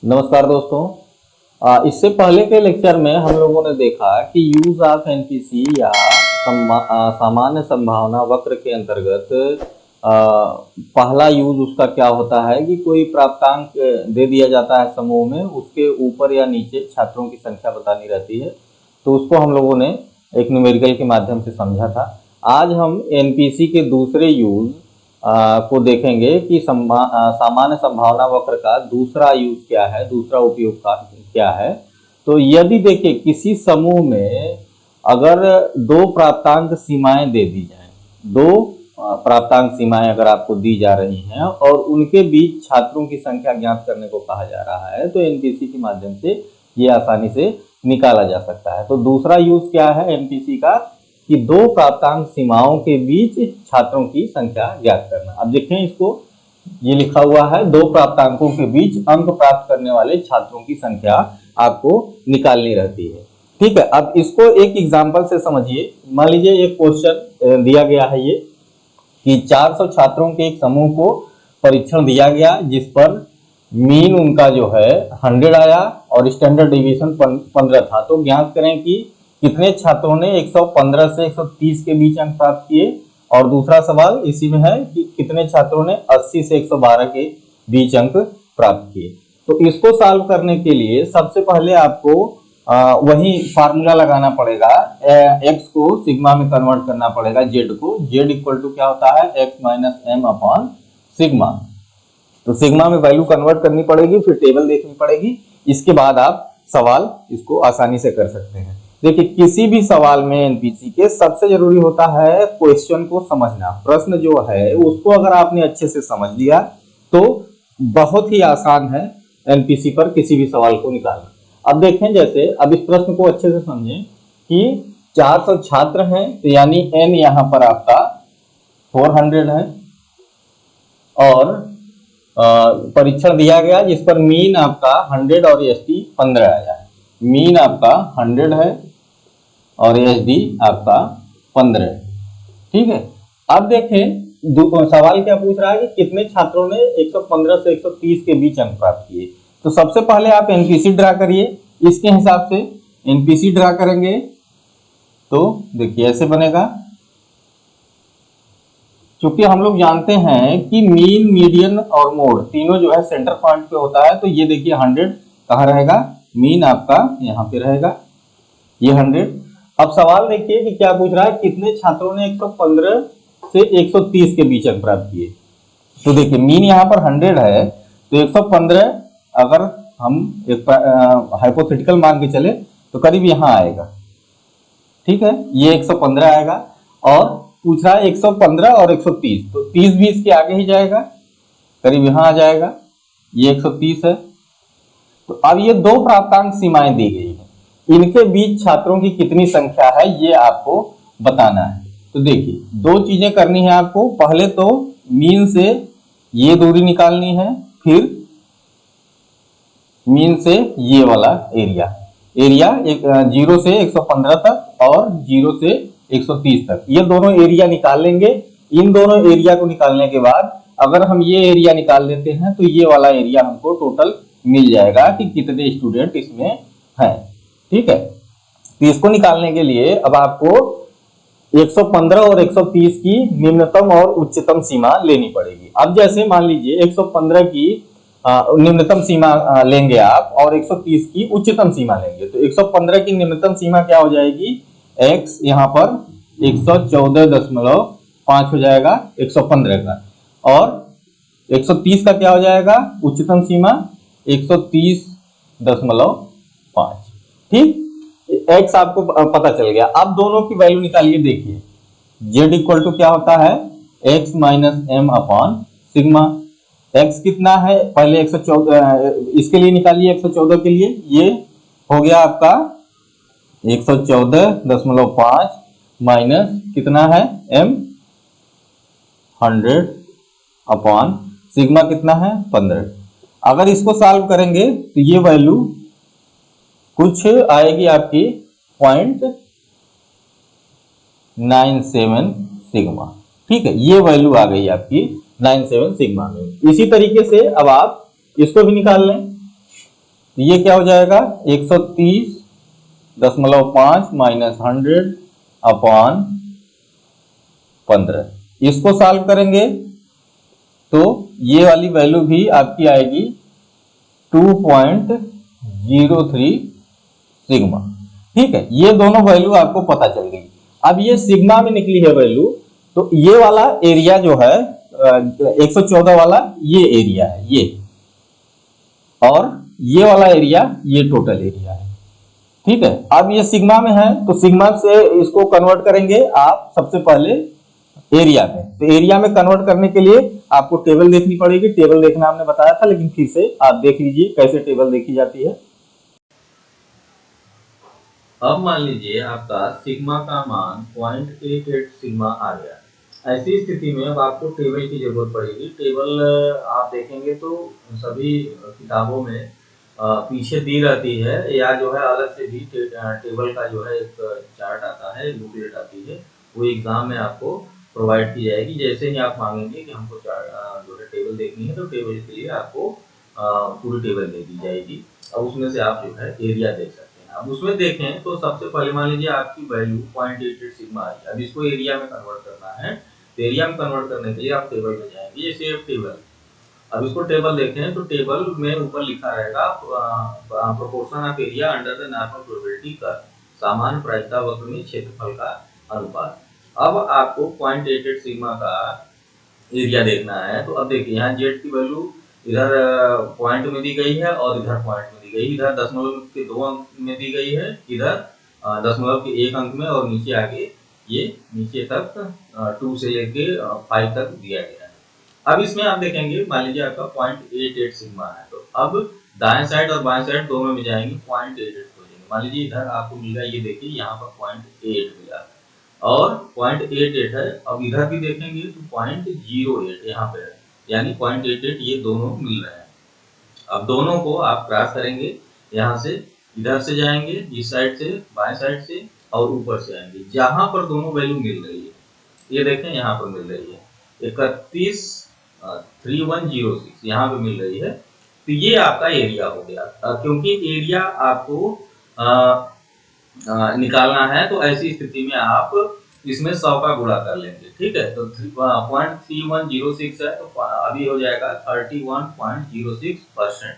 नमस्कार दोस्तों। इससे पहले के लेक्चर में हम लोगों ने देखा कि यूज ऑफ एनपीसी या सामान्य संभावना वक्र के अंतर्गत पहला यूज उसका क्या होता है कि कोई प्राप्तांक दे दिया जाता है समूह में, उसके ऊपर या नीचे छात्रों की संख्या बतानी रहती है, तो उसको हम लोगों ने एक न्यूमेरिकल के माध्यम से समझा था। आज हम एनपीसी के दूसरे यूज को देखेंगे कि सामान्य संभावना वक्र का दूसरा यूज क्या है, दूसरा उपयोग क्या है। तो यदि देखिए किसी समूह में अगर दो प्राप्तांक सीमाएं दे दी जाएं, दो प्राप्तांक सीमाएं अगर आपको दी जा रही हैं और उनके बीच छात्रों की संख्या ज्ञात करने को कहा जा रहा है, तो एनपीसी के माध्यम से ये आसानी से निकाला जा सकता है। तो दूसरा यूज क्या है एनपीसी का कि दो प्राप्तांक सीमाओं के बीच छात्रों की संख्या ज्ञात करना। अब देखें इसको, ये लिखा हुआ है दो प्राप्तांकों के बीच अंक प्राप्त करने वाले छात्रों की संख्या आपको निकालनी रहती है। ठीक है, अब इसको एक एग्जांपल से समझिए। मान लीजिए एक क्वेश्चन दिया गया है ये कि 400 छात्रों के एक समूह को परीक्षण दिया गया जिस पर मीन उनका जो है 100 आया और स्टैंडर्ड डिविएशन 15 था। तो ज्ञात करें कि कितने छात्रों ने 115 से 130 के बीच अंक प्राप्त किए। और दूसरा सवाल इसी में है कि कितने छात्रों ने 80 से 112 के बीच अंक प्राप्त किए। तो इसको सॉल्व करने के लिए सबसे पहले आपको वही फार्मूला लगाना पड़ेगा। x को सिग्मा में कन्वर्ट करना पड़ेगा, z को। z इक्वल टू क्या होता है, x minus m upon sigma. तो सिग्मा में वैल्यू कन्वर्ट करनी पड़ेगी, फिर टेबल देखनी पड़ेगी, इसके बाद आप सवाल इसको आसानी से कर सकते हैं। देखिए किसी भी सवाल में एनपीसी के सबसे जरूरी होता है क्वेश्चन को समझना। प्रश्न जो है उसको अगर आपने अच्छे से समझ लिया तो बहुत ही आसान है एनपीसी पर किसी भी सवाल को निकालना। अब देखें, जैसे अब इस प्रश्न को अच्छे से समझें कि 400 छात्र हैं, तो यानी n यहां पर आपका 400 है और परीक्षण दिया गया जिस पर मीन आपका 100 और एसडी 15 आया है। मीन आपका 100 है और एसडी आपका 15 है। ठीक है, अब देखें सवाल क्या पूछ रहा है कि कितने छात्रों ने 115 से 130 के बीच अंक प्राप्त किए। तो सबसे पहले आप एनपीसी ड्रा करिए। इसके हिसाब से एनपीसी ड्रा करेंगे तो देखिए ऐसे बनेगा। क्योंकि हम लोग जानते हैं कि मीन, मीडियन और मोड तीनों जो है सेंटर पॉइंट पे होता है। तो ये देखिए 100 कहाँ रहेगा, मीन आपका यहाँ पे रहेगा, ये 100। अब सवाल देखिए कि क्या पूछ रहा है, कितने छात्रों ने 115 से 130 के बीच अंक प्राप्त किए। तो देखिए मीन यहाँ पर 100 है, तो 115 अगर हम एक हाइपोथेटिकल मान के चले तो करीब यहाँ आएगा। ठीक है, ये 115 आएगा और पूछ रहा है 115 और 130, तो 30 भी इसके आगे ही जाएगा, करीब यहाँ आ जाएगा, ये 130 है। तो अब ये दो प्राप्तांक सीमाएं दी गई हैं, इनके बीच छात्रों की कितनी संख्या है ये आपको बताना है। तो देखिए दो चीजें करनी है आपको। पहले तो मीन से ये दूरी निकालनी है, फिर मीन से ये वाला एरिया 0 से 115 तक और 0 से 130 तक, ये दोनों एरिया निकाल लेंगे। इन दोनों एरिया को निकालने के बाद अगर हम ये एरिया निकाल लेते हैं तो ये वाला एरिया हमको टोटल मिल जाएगा कि कितने स्टूडेंट इसमें हैं। ठीक है, तो इसको निकालने के लिए अब आपको 115 और 130 की निम्नतम और उच्चतम सीमा लेनी पड़ेगी। अब जैसे मान लीजिए 115 की निम्नतम सीमा लेंगे आप और 130 की उच्चतम सीमा लेंगे, तो 115 की निम्नतम सीमा क्या हो जाएगी, x यहाँ पर 114.5 हो जाएगा 115 का, और 130 का क्या हो जाएगा उच्चतम सीमा 130.5। ठीक, x आपको पता चल गया। अब दोनों की वैल्यू निकालिए। देखिए z इक्वल टू क्या होता है, x minus m upon sigma. x कितना है, पहले 114 इसके लिए निकालिए, 114 के लिए ये हो गया आपका 114.5 माइनस कितना है m 100 अपॉन सिग्मा कितना है 15। अगर इसको सॉल्व करेंगे तो ये वैल्यू कुछ आएगी आपकी 0.97 सिग्मा। ठीक है, ये वैल्यू आ गई आपकी 97 सिग्मा में। इसी तरीके से अब आप इसको भी निकाल लें। तो ये क्या हो जाएगा 130.5 माइनस 100/15। इसको सॉल्व करेंगे तो ये वाली वैल्यू भी आपकी आएगी 2.03 सिग्मा। ठीक है, ये दोनों वैल्यू आपको पता चल गई। अब ये सिग्मा में निकली है वैल्यू, तो ये वाला एरिया जो है 114 वाला ये एरिया है ये, और ये वाला एरिया ये टोटल एरिया है। ठीक है, अब ये सिग्मा में है तो सिग्मा से इसको कन्वर्ट करेंगे आप सबसे पहले एरिया में। तो एरिया में कन्वर्ट करने के लिए आपको टेबल देखनी पड़ेगी। टेबल देखना हमने बताया था, लेकिन फिर से आप देख लीजिए कैसे टेबल देखी जाती है। अब मान लीजिए आपका सिग्मा का मान 0.88 सिग्मा आ गया। ऐसी स्थिति में अब आपको टेबल की जरूरत पड़ेगी। टेबल आप देखेंगे तो सभी किताबों में पीछे दी रहती है, या जो है अलग से भी टेबल का जो है एक चार्ट आता है, बुकलेट आती है, वो एग्जाम में आपको प्रोवाइड की जाएगी। जैसे ही आप मांगेंगे कि हमको जो है टेबल देखनी है, तो टेबल के लिए आपको पूरी टेबल दे दी जाएगी। अब उसमें से आप जो है एरिया देख सकते हैं। अब उसमें देखें तो सबसे पहले मान लीजिए आपकी वैल्यू 0.88 सिग्मा आई। अब इसको एरिया में कन्वर्ट करना है, तो एरिया में कन्वर्ट करने के लिए आप टेबल में जाएंगे, जैसे टेबल। अब इसको टेबल देखें तो टेबल में ऊपर लिखा रहेगा proportion of area under the normal probability curve, सामान्य प्रायिकता वक्र में क्षेत्रफल का अनुपात। अब आपको 0.88 सिग्मा का एरिया देखना है। तो अब देखिए यहाँ जेड की वैल्यू इधर पॉइंट में दी गई है और इधर पॉइंट में दी गई, इधर दशमलव के 2 अंक में दी गई है, इधर दशमलव के 1 अंक में, और नीचे आगे ये नीचे तक 2 से लेके 5 तक दिया गया है। अब इसमें आप देखेंगे मान लीजिए आपका 0.88 सिग्मा है, तो अब दाएं साइड और बाएं साइड दोनों में जाएंगे 0.88 हो जाएंगे। मान लीजिए इधर आपको मिल गया, ये देखिए यहाँ पर 0.8 मिला और 0.88 है। अब इधर भी देखेंगे तो 0.08 यहाँ पे है, यानी 0.88 ये दोनों मिल रहे हैं। अब दोनों को आप क्रॉस करेंगे, यहाँ से इधर से जाएंगे, इस साइड से, बाएं साइड से, और ऊपर से आएंगे जहां पर दोनों वैल्यू मिल रही है। ये देखें यहाँ पर मिल रही है 313106 यहाँ पे मिल रही है। तो ये आपका एरिया हो गया, क्योंकि एरिया आपको निकालना है, तो ऐसी स्थिति में आप इसमें 100 का गुणा कर लेंगे। ठीक है, तो 0.3106 है, तो अभी हो जाएगा 31.06%।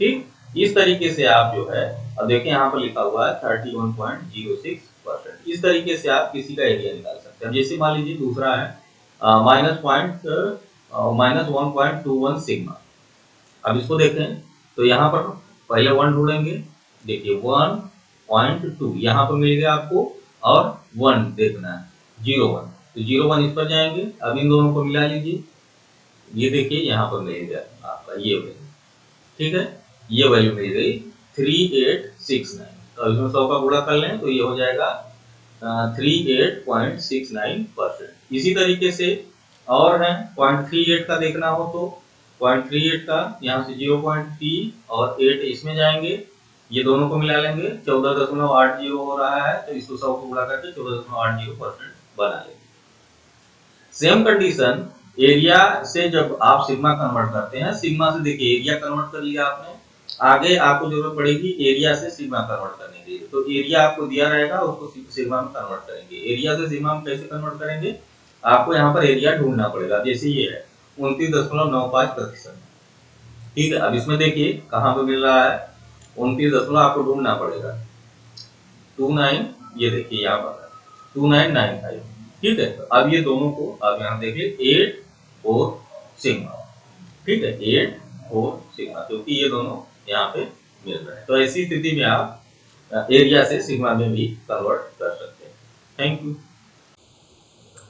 ठीक, इस तरीके से आप जो है, अब देखिए यहाँ पर लिखा हुआ है 31.06%। इस तरीके से आप किसी का एरिया निकाल सकते हैं। जैसे मान लीजिए दूसरा है -1.21 सिग्मा। अब इसको देखें तो यहाँ पर पहले 1 ढूंढेंगे, देखिए 1.2 यहाँ पर मिल गया आपको, और 1 देखना है 0.1, तो 0.1 इस पर जाएंगे। अब इन दोनों को मिला लीजिए, ये देखिए यहाँ पर मिल गया आपका ये वैल्यू। ठीक है, ये वैल्यू मिल गई 3869। तो इसमें 100 का गुणा कर लें तो ये हो जाएगा 38.69%। इसी तरीके से और है 0.38 का देखना हो तो 0.38 का यहाँ से 0.3 और 8 इसमें जाएंगे, ये दोनों को मिला लेंगे, 14.80 हो रहा है, तो इसको 100 को गुणा करके 14.80% बना लेंगे। सेम कंडीशन एरिया से जब आप सिग्मा कन्वर्ट करते हैं, सिग्मा से देखिए एरिया कन्वर्ट कर लिया आपने, आगे आपको जरूरत पड़ेगी एरिया से सिग्मा कन्वर्ट करने के लिए। तो एरिया आपको दिया रहेगा, उसको सिग्मा में कन्वर्ट करेंगे। एरिया से सिग्मा में कैसे कन्वर्ट करेंगे, आपको यहाँ पर एरिया ढूंढना पड़ेगा। जैसे ये है 29.95%। ठीक है, अब इसमें देखिए कहाँ पे मिल रहा है 29 आपको ढूंढना पड़ेगा 29, ये देखिए यहाँ पर 2995। ठीक है, तो अब ये दोनों को आप यहाँ देखिए 8 और सिग्मा। ठीक है, 8 और सिग्मा, क्योंकि ये दोनों यहाँ पे मिल रहे हैं। तो ऐसी स्थिति में आप एरिया से सिग्मा में भी कन्वर्ट कर सकते हैं। Thank you.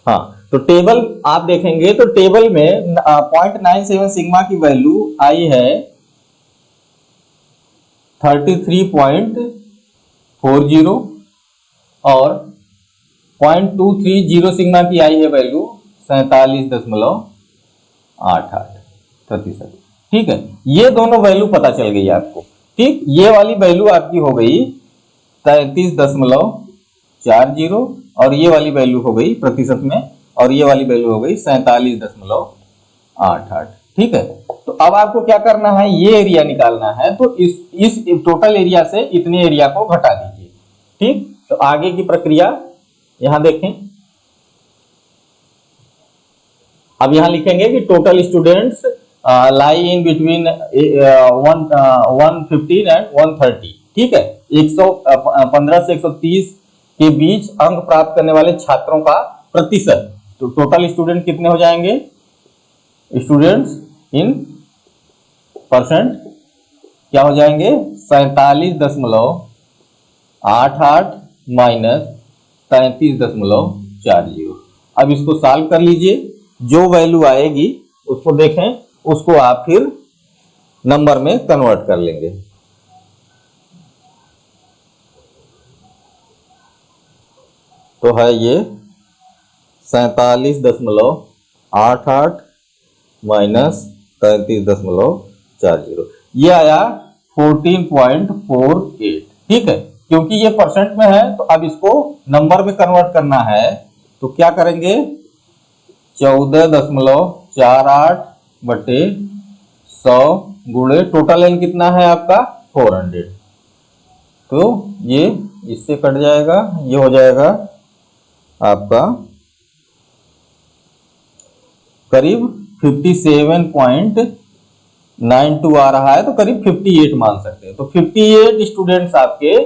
हाँ, तो टेबल आप देखेंगे तो टेबल में 0.97 सिग्मा की वैल्यू आई है 33.40 और 0.230 सिग्मा की आई है वैल्यू 47.88%। ठीक है, ये दोनों वैल्यू पता चल गई आपको। ठीक, ये वाली वैल्यू आपकी हो गई 33.40 और ये वाली वैल्यू हो गई प्रतिशत में, और ये वाली वैल्यू हो गई 47.88। ठीक है, तो अब आपको क्या करना है, ये एरिया निकालना है, तो इस टोटल एरिया से इतने एरिया को घटा दीजिए। ठीक, तो आगे की प्रक्रिया यहां देखें। अब यहां लिखेंगे कि total students lie in between 115 and 130। ठीक है, 115 से 130 के बीच अंक प्राप्त करने वाले छात्रों का प्रतिशत। तो टोटल स्टूडेंट कितने हो जाएंगे, स्टूडेंट्स इन परसेंट क्या हो जाएंगे, 47.88 माइनस 33.40। अब इसको सॉल्व कर लीजिए, जो वैल्यू आएगी उसको देखें, उसको आप फिर नंबर में कन्वर्ट कर लेंगे। तो है ये 47.88 माइनस 33.40, ये आया 14.48। ठीक है, क्योंकि ये परसेंट में है तो अब इसको नंबर में कन्वर्ट करना है, तो क्या करेंगे, 14.48 बटे 100 गुणे टोटल एन कितना है आपका 400। तो ये इससे कट जाएगा, ये हो जाएगा आपका करीब 57.92 आ रहा है, तो करीब 58 मान सकते हैं। तो 58 स्टूडेंट्स आपके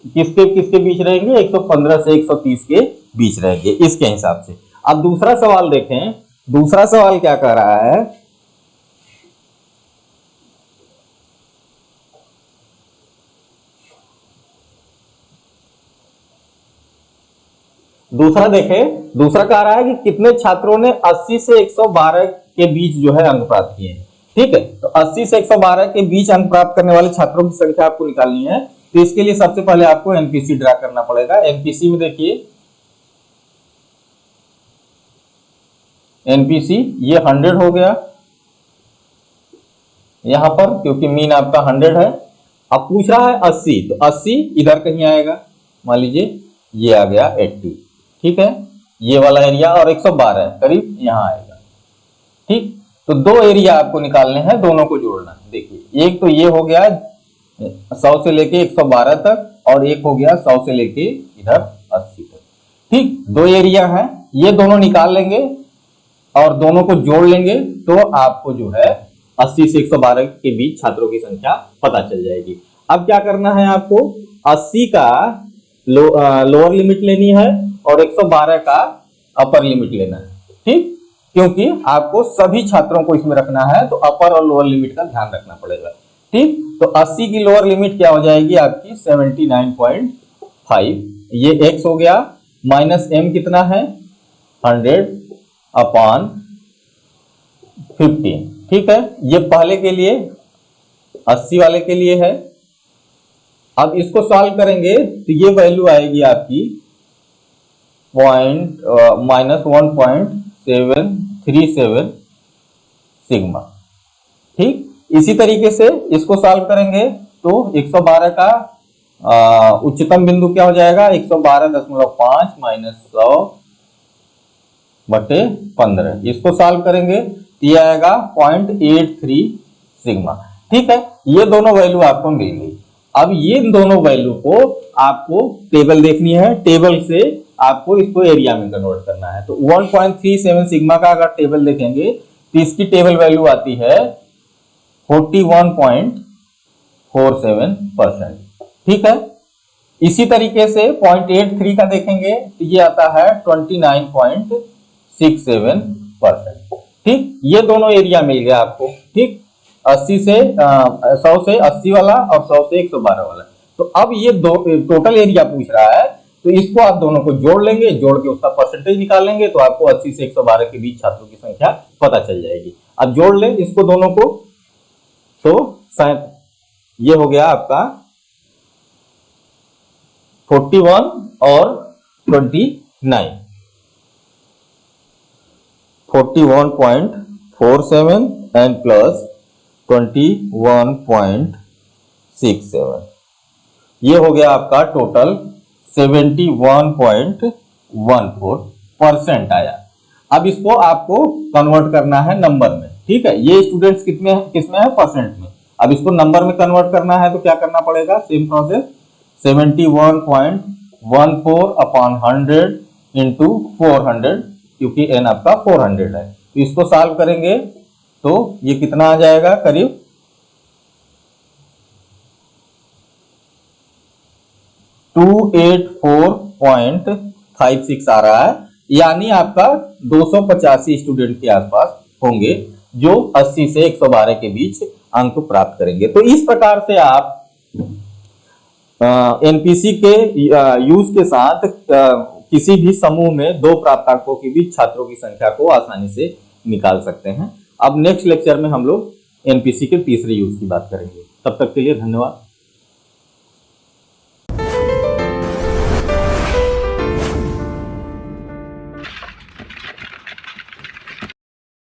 किसके किसके बीच रहेंगे, 115 से 130 के बीच रहेंगे इसके हिसाब से। अब दूसरा सवाल देखें, दूसरा सवाल क्या कह रहा है, दूसरा देखें, दूसरा कह रहा है कि कितने छात्रों ने 80 से 112 के बीच जो है अंक प्राप्त किए हैं। ठीक है, तो 80 से 112 के बीच अंक प्राप्त करने वाले छात्रों की संख्या आपको निकालनी है। तो इसके लिए सबसे पहले आपको एनपीसी ड्रा करना पड़ेगा। एनपीसी में देखिए, एनपीसी ये 100 हो गया यहां पर, क्योंकि मीन आपका 100 है। अब पूछ रहा है 80, तो 80 इधर कहीं आएगा, मान लीजिए ये आ गया 80। ठीक है, ये वाला एरिया, और 112 करीब यहां आएगा। ठीक, तो दो एरिया आपको निकालने हैं, दोनों को जोड़ना है। देखिए, एक तो ये हो गया 100 से लेके 112 तक, और एक हो गया 100 से लेके इधर 80 तक। ठीक, दो एरिया है, ये दोनों निकाल लेंगे और दोनों को जोड़ लेंगे, तो आपको जो है 80 से 112 के बीच छात्रों की संख्या पता चल जाएगी। अब क्या करना है आपको, 80 का लोअर लिमिट लेनी है और 112 का अपर लिमिट लेना है। ठीक, क्योंकि आपको सभी छात्रों को इसमें रखना है, तो अपर और लोअर लिमिट का ध्यान रखना पड़ेगा। ठीक, तो 80 की लोअर लिमिट क्या हो जाएगी आपकी 79.5, ये x हो गया, माइनस m कितना है 100/15। ठीक है, ये पहले के लिए 80 वाले के लिए है। अब इसको सॉल्व करेंगे तो ये वैल्यू आएगी आपकी -1.737 सिग्मा। ठीक, इसी तरीके से इसको सॉल्व करेंगे तो 112 का उच्चतम बिंदु क्या हो जाएगा, 112.5 माइनस 100/15। इसको सॉल्व करेंगे तो ये आएगा 0.83 सिग्मा। ठीक है, ये दोनों वैल्यू आपको मिल गई। अब ये दोनों वैल्यू को आपको टेबल देखनी है, टेबल से आपको इसको एरिया में कन्वर्ट करना है। तो 1.37 सिग्मा का अगर टेबल देखेंगे तो इसकी टेबल वैल्यू आती है 41.47%। ठीक है, इसी तरीके से 0.83 का देखेंगे तो ये आता है 29.67%। ठीक, ये दोनों एरिया मिल गया आपको। ठीक, 80 से 100 से 80 वाला और 100 से 112 वाला। तो अब ये दो टोटल एरिया पूछ रहा है, तो इसको आप दोनों को जोड़ लेंगे, जोड़ के उसका परसेंटेज निकाल लेंगे, तो आपको 80 से 112 के बीच छात्रों की संख्या पता चल जाएगी। अब जोड़ लें इसको दोनों को, तो शायद ये हो गया आपका 41 और 29, 41.47 एंड प्लस 21.67, ये हो गया आपका टोटल 71.14% आया। अब इसको आपको कन्वर्ट करना है नंबर में। ठीक है, ये स्टूडेंट्स किसमें है, परसेंट में। अब इसको नंबर में कन्वर्ट करना है तो क्या करना पड़ेगा, सेम प्रोसेस, 71.14 अपॉन 100 इंटू 400, क्योंकि n आपका 400 है। तो इसको सॉल्व करेंगे तो ये कितना आ जाएगा, करीब 284.56 आ रहा है, यानी आपका 285 स्टूडेंट के आसपास होंगे जो 80 से 112 के बीच अंक प्राप्त करेंगे। तो इस प्रकार से आप एनपीसी के यूज के साथ किसी भी समूह में दो प्राप्तांकों के बीच छात्रों की संख्या को आसानी से निकाल सकते हैं। अब नेक्स्ट लेक्चर में हम लोग एनपीसी के तीसरे यूज की बात करेंगे। तब तक के लिए धन्यवाद।